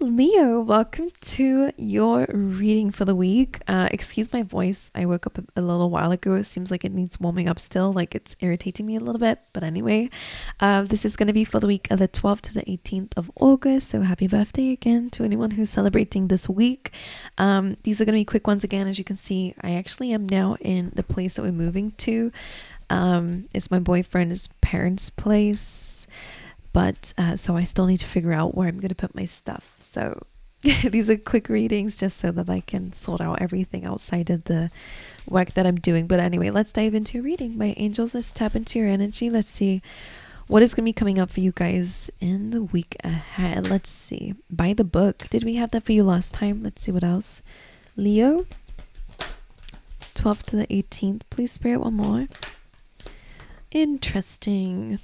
Leo, welcome to your reading for the week. Excuse my voice. I woke up a little while ago. It seems like it needs warming up still, like it's irritating me a little bit. But anyway, this is going to be for the week of the 12th to the 18th of August. So happy birthday again to anyone who's celebrating this week. These are going to be quick ones again. As you can see, I actually am now in the place that we're moving to. It's my boyfriend's parents' place. But so I still need to figure out where I'm going to put my stuff. So these are quick readings just so that I can sort out everything outside of the work that I'm doing. But anyway, let's dive into a reading. My angels, let's tap into your energy. Let's see what is going to be coming up for you guys in the week ahead. Let's see. By the book. Did we have that for you last time? Let's see what else. Leo, 12th to the 18th. Please, Spirit, one more. Interesting.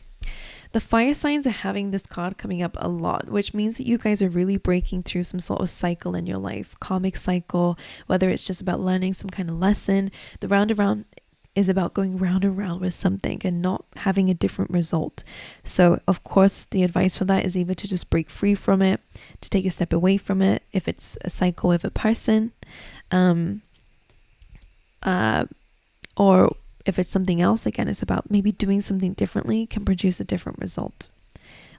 The fire signs are having this card coming up a lot, which means that you guys are really breaking through some sort of cycle in your life, karmic cycle, whether it's just about learning some kind of lesson. The round around is about going round and round with something and not having a different result. So of course, the advice for that is either to just break free from it, to take a step away from it, if it's a cycle with a person, or if it's something else, again, it's about maybe doing something differently can produce a different result.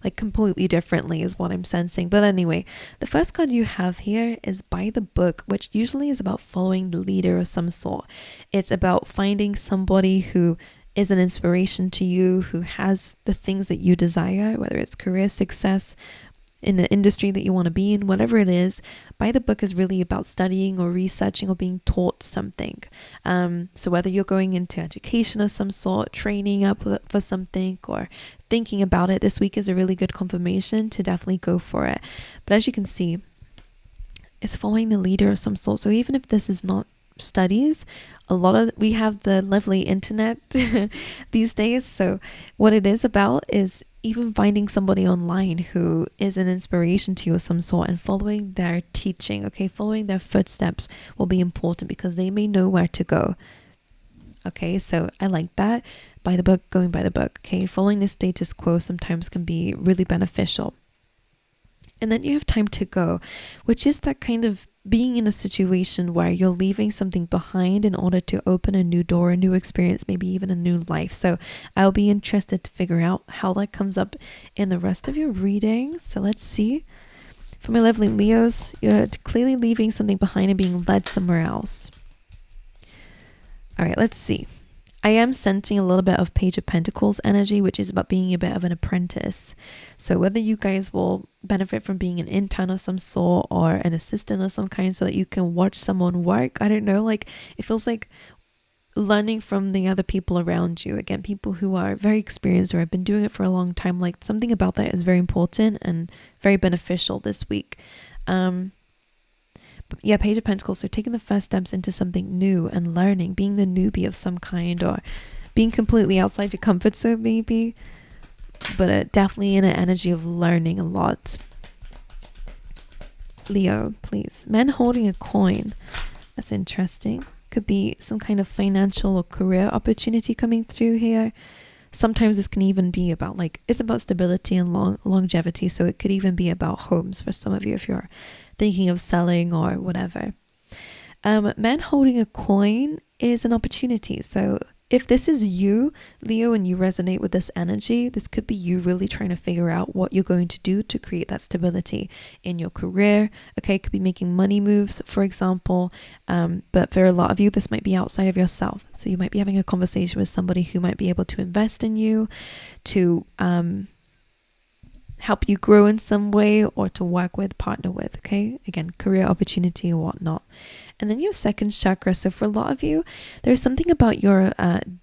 Like completely differently is what I'm sensing. But anyway, the first card you have here is by the book, which usually is about following the leader of some sort. It's about finding somebody who is an inspiration to you, who has the things that you desire, whether it's career success, in the industry that you want to be in, whatever it is. By the book is really about studying or researching or being taught something. So whether you're going into education of some sort, training up for something, or thinking about it, this week is a really good confirmation to definitely go for it. But as you can see, it's following the leader of some sort. So even if this is not studies, we have the lovely internet these days. So what it is about is even finding somebody online who is an inspiration to you of some sort and following their teaching. Okay, following their footsteps will be important because they may know where to go. Okay, so I like that. By the book, going by the book. Okay, following the status quo sometimes can be really beneficial. And then you have time to go, which is that kind of being in a situation where you're leaving something behind in order to open a new door, a new experience, maybe even a new life. So I'll be interested to figure out how that comes up in the rest of your reading. So let's see. For my lovely Leos, you're clearly leaving something behind and being led somewhere else. All right, let's see. I am sensing a little bit of Page of Pentacles energy, which is about being a bit of an apprentice. So whether you guys will benefit from being an intern of some sort or an assistant of some kind so that you can watch someone work, I don't know, like it feels like learning from the other people around you. Again, people who are very experienced or have been doing it for a long time, like something about that is very important and very beneficial this week. But yeah, Page of Pentacles, so taking the first steps into something new and learning, being the newbie of some kind or being completely outside your comfort zone maybe, but definitely in an energy of learning a lot. Leo, please. Men holding a coin. That's interesting. Could be some kind of financial or career opportunity coming through here. Sometimes this can even be about it's about stability and longevity. So it could even be about homes for some of you if you're thinking of selling or whatever. Man holding a coin is an opportunity. So if this is you, Leo, and you resonate with this energy, this could be you really trying to figure out what you're going to do to create that stability in your career. Okay, it could be making money moves, for example. But for a lot of you, this might be outside of yourself. So you might be having a conversation with somebody who might be able to invest in you, to help you grow in some way, or to work with, partner with. Okay, again, career opportunity or whatnot. And then your second chakra. So for a lot of you, there's something about your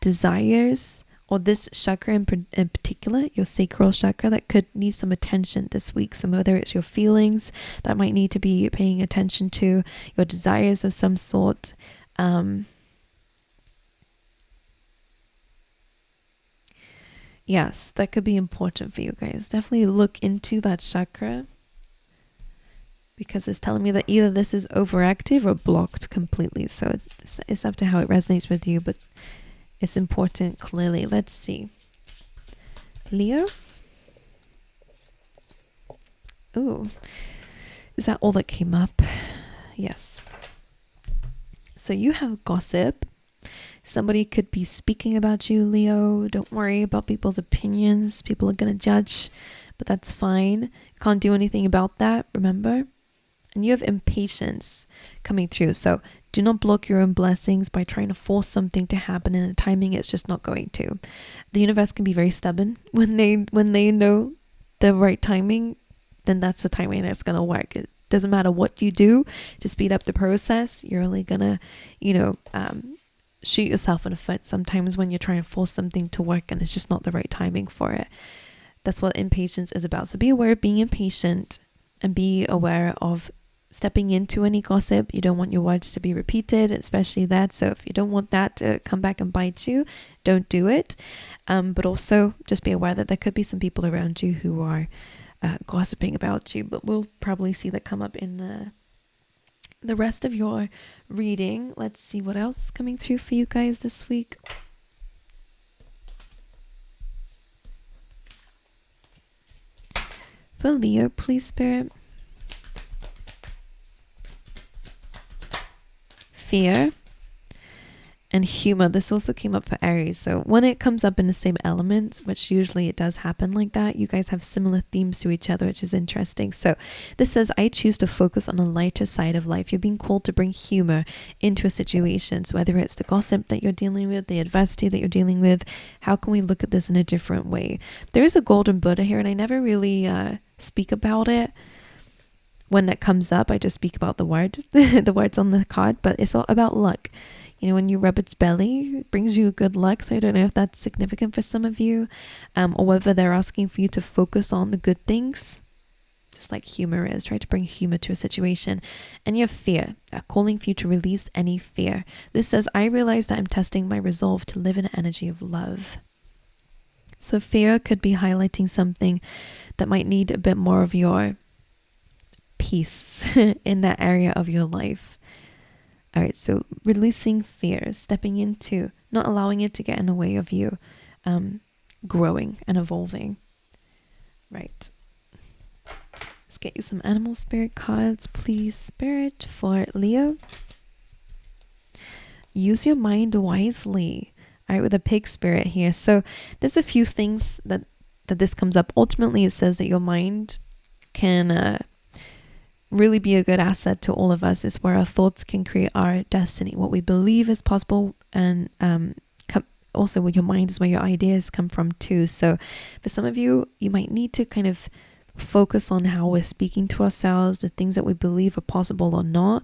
desires, or this chakra in particular, your sacral chakra, that could need some attention this week. So whether it's your feelings that might need to be paying attention to, your desires of some sort. Yes, that could be important for you guys. Definitely look into that chakra, because it's telling me that either this is overactive or blocked completely. So it's up to how it resonates with you, but it's important clearly. Let's see. Leo. Ooh. Is that all that came up? Yes. So you have gossip. Somebody could be speaking about you, Leo. Don't worry about people's opinions. People are going to judge, but that's fine. Can't do anything about that, remember? And you have impatience coming through. So do not block your own blessings by trying to force something to happen in a timing it's just not going to. The universe can be very stubborn. When they know the right timing, then that's the timing that's going to work. It doesn't matter what you do to speed up the process. You're only going to, shoot yourself in the foot sometimes when you're trying to force something to work and it's just not the right timing for it. That's what impatience is about. So be aware of being impatient and be aware of stepping into any gossip. You don't want your words to be repeated, especially that. So if you don't want that to come back and bite you, don't do it. But also just be aware that there could be some people around you who are gossiping about you, but we'll probably see that come up in the rest of your reading. Let's see what else is coming through for you guys this week. For Leo, please, Spirit. Fear and humor. This also came up for Aries. So when it comes up in the same elements, which usually it does happen like that, you guys have similar themes to each other, which is interesting. So this says, I choose to focus on the lighter side of life. You're being called to bring humor into a situation. So whether it's the gossip that you're dealing with, the adversity that you're dealing with, how can we look at this in a different way? There is a golden Buddha here, and I never really speak about it. When that comes up, I just speak about the word, the words on the card, but it's all about luck. When you rub its belly, it brings you good luck. So I don't know if that's significant for some of you, or whether they're asking for you to focus on the good things, just like humor is. Try to bring humor to a situation. And you have fear, calling for you to release any fear. This says, I realize that I'm testing my resolve to live in an energy of love. So fear could be highlighting something that might need a bit more of your peace in that area of your life. All right, so releasing fear, stepping into, not allowing it to get in the way of you growing and evolving. Right. Let's get you some animal spirit cards, please, Spirit, for Leo. Use your mind wisely. All right, with a pig spirit here. So there's a few things that this comes up. Ultimately, it says that your mind can really be a good asset to all of us. Is where our thoughts can create our destiny, what we believe is possible, and also with your mind is where your ideas come from too. So for some of you, you might need to kind of focus on how we're speaking to ourselves, the things that we believe are possible or not.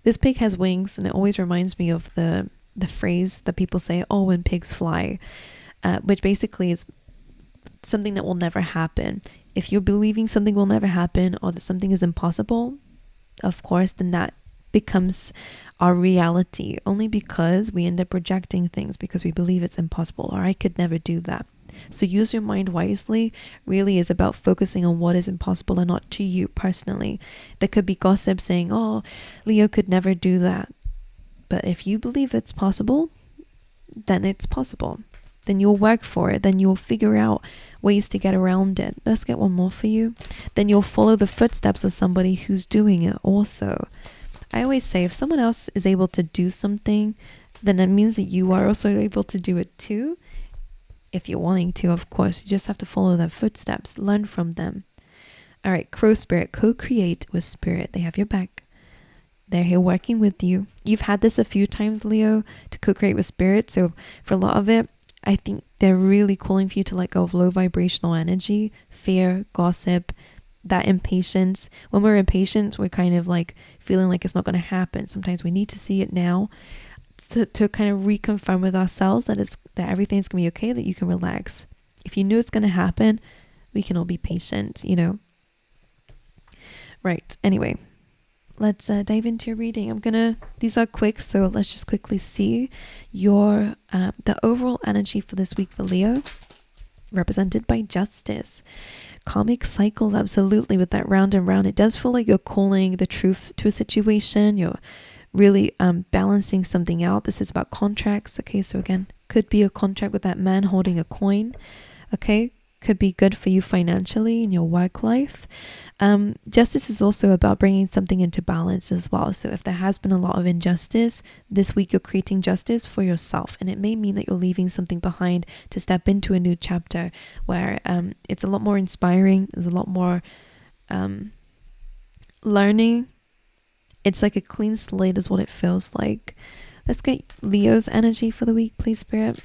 This pig has wings, and it always reminds me of the phrase that people say, oh, when pigs fly, which basically is something that will never happen. If you're believing something will never happen or that something is impossible, of course, then that becomes our reality, only because we end up projecting things because we believe it's impossible, or I could never do that. So use your mind wisely really is about focusing on what is impossible and not to you personally. There could be gossip saying, oh, Leo could never do that. But if you believe it's possible, then it's possible. Then you'll work for it. Then you'll figure out ways to get around it. Let's get one more for you. Then you'll follow the footsteps of somebody who's doing it also. I always say if someone else is able to do something, then that means that you are also able to do it too. If you're wanting to, of course, you just have to follow their footsteps, learn from them. All right, Crow Spirit, co-create with Spirit. They have your back. They're here working with you. You've had this a few times, Leo, to co-create with Spirit. So for a lot of it, I think they're really calling for you to let go of low vibrational energy, fear, gossip, that impatience. When we're impatient, we're kind of like feeling like it's not going to happen. Sometimes we need to see it now to kind of reconfirm with ourselves that everything's going to be okay, that you can relax. If you knew it's going to happen, we can all be patient, Right. Anyway, let's dive into your reading. These are quick, so let's just quickly see your the overall energy for this week for Leo, represented by Justice. Karmic cycles, absolutely, with that round and round. It does feel like you're calling the truth to a situation. You're really balancing something out. This is about contracts. Okay, so again, could be a contract with that man holding a coin. Okay, could be good for you financially in your work life. Justice is also about bringing something into balance as well. So if there has been a lot of injustice, this week you're creating justice for yourself. And it may mean that you're leaving something behind to step into a new chapter where it's a lot more inspiring. There's a lot more learning. It's like a clean slate is what it feels like. Let's get Leo's energy for the week, please, Spirit.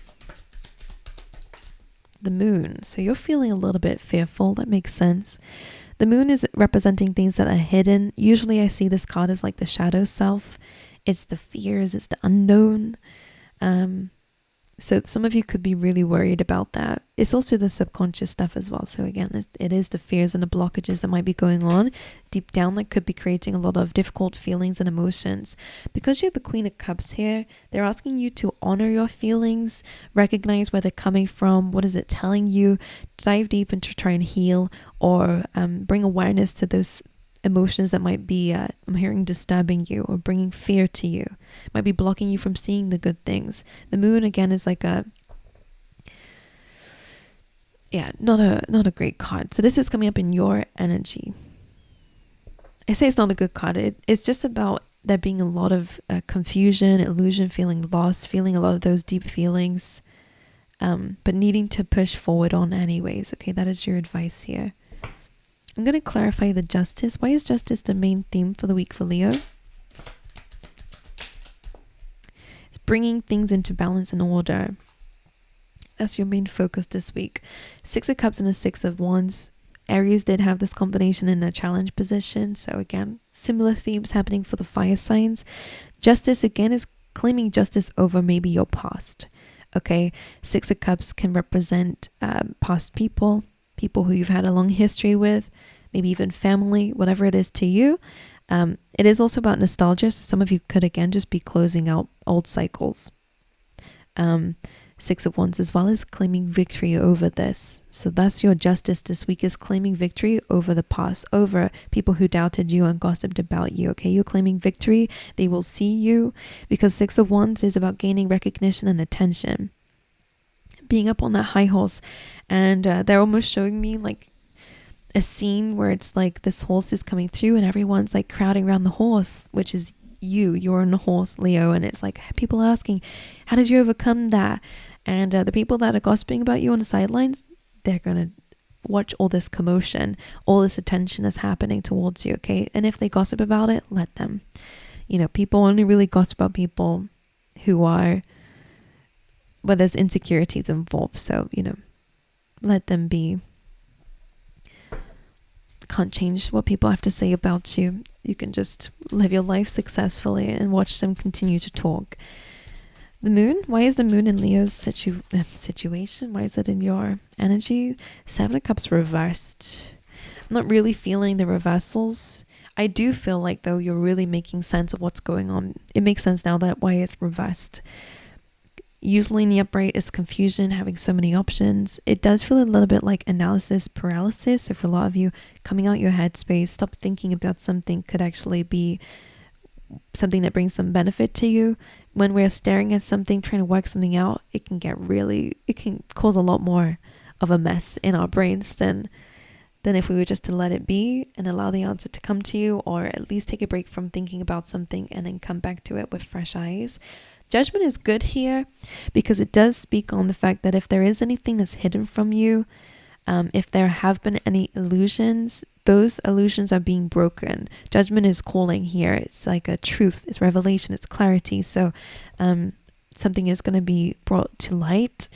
The moon. So you're feeling a little bit fearful. That makes sense. The moon is representing things that are hidden. Usually I see this card as like the shadow self. It's the fears, it's the unknown. So some of you could be really worried about that. It's also the subconscious stuff as well. So again, it is the fears and the blockages that might be going on deep down that could be creating a lot of difficult feelings and emotions. Because you have the Queen of Cups here, they're asking you to honor your feelings, recognize where they're coming from, what is it telling you, dive deep into try and heal, or bring awareness to those emotions that might be, I'm hearing, disturbing you or bringing fear to you. Might be blocking you from seeing the good things. The moon again is like not a great card. So this is coming up in your energy. I say it's not a good card. It's just about there being a lot of confusion, illusion, feeling lost, feeling a lot of those deep feelings, but needing to push forward on anyways. Okay, that is your advice here. I'm going to clarify the justice. Why is justice the main theme for the week for Leo? It's bringing things into balance and order. That's your main focus this week. 6 of Cups and a 6 of Wands. Aries did have this combination in a challenge position. So again, similar themes happening for the fire signs. Justice again is claiming justice over maybe your past. Okay, 6 of Cups can represent past people who you've had a long history with, maybe even family, whatever it is to you. It is also about nostalgia. So some of you could again just be closing out old cycles. 6 of Wands as well is claiming victory over this. So that's your justice this week, is claiming victory over the past, over people who doubted you and gossiped about you. Okay, you're claiming victory. They will see you, because 6 of Wands is about gaining recognition and attention, being up on that high horse. And they're almost showing me like a scene where it's like this horse is coming through and everyone's like crowding around the horse, which is you're on the horse, Leo, and it's like people asking, how did you overcome that? And the people that are gossiping about you on the sidelines, they're gonna watch all this commotion, all this attention is happening towards you. Okay, and if they gossip about it, let them. People only really gossip about people who are, where there's insecurities involved. So let them be. Can't change what people have to say about you. You can just live your life successfully and watch them continue to talk. The moon, why is the moon in Leo's situation? Why is it in your energy? 7 of Cups reversed. I'm not really feeling the reversals. I do feel like though you're really making sense of what's going on. It makes sense now that why it's reversed. Usually in the upright is confusion, having so many options. It does feel a little bit like analysis paralysis. So for a lot of you, coming out your headspace, stop thinking about something could actually be something that brings some benefit to you. When we're staring at something, trying to work something out, it can cause a lot more of a mess in our brains than if we were just to let it be and allow the answer to come to you, or at least take a break from thinking about something and then come back to it with fresh eyes. Judgment is good here because it does speak on the fact that if there is anything that's hidden from you, if there have been any illusions, those illusions are being broken. Judgment is calling here. It's like a truth, it's revelation, it's clarity. So something is going to be brought to light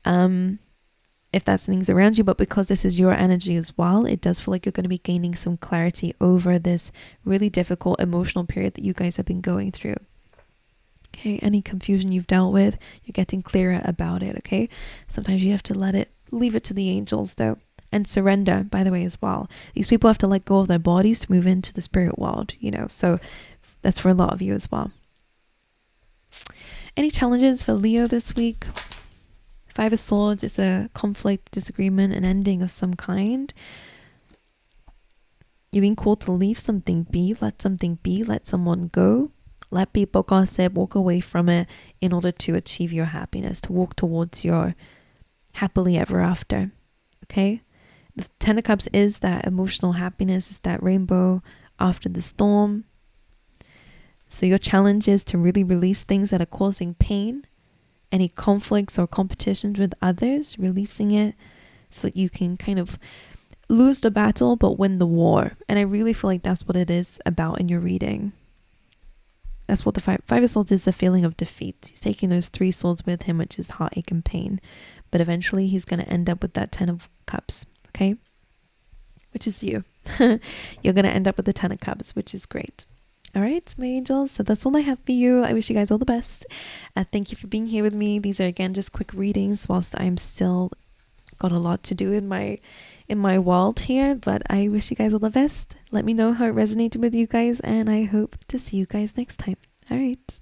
if that's things around you, but because this is your energy as well, it does feel like you're going to be gaining some clarity over this really difficult emotional period that you guys have been going through. Okay, any confusion you've dealt with, you're getting clearer about it. Okay, sometimes you have to leave it to the angels though, and surrender, by the way, as well. These people have to let go of their bodies to move into the spirit world, so that's for a lot of you as well. Any challenges for Leo this week? 5 of Swords is a conflict, disagreement, an ending of some kind. You're being called to leave something be, let something be, let someone go. Let people gossip, walk away from it in order to achieve your happiness, to walk towards your happily ever after. Okay. The Ten of Cups is that emotional happiness, is that rainbow after the storm. So your challenge is to really release things that are causing pain, any conflicts or competitions with others, releasing it so that you can kind of lose the battle but win the war. And I really feel like that's what it is about in your reading. That's what the Five of Swords is, a feeling of defeat. He's taking those 3 swords with him, which is heartache and pain. But eventually he's going to end up with that 10 of Cups, okay? Which is you. You're going to end up with the 10 of Cups, which is great. All right, my angels. So that's all I have for you. I wish you guys all the best. Thank you for being here with me. These are, again, just quick readings whilst I'm still got a lot to do in my world here. But I wish you guys all the best. Let me know how it resonated with you guys. And I hope to see you guys next time. All right.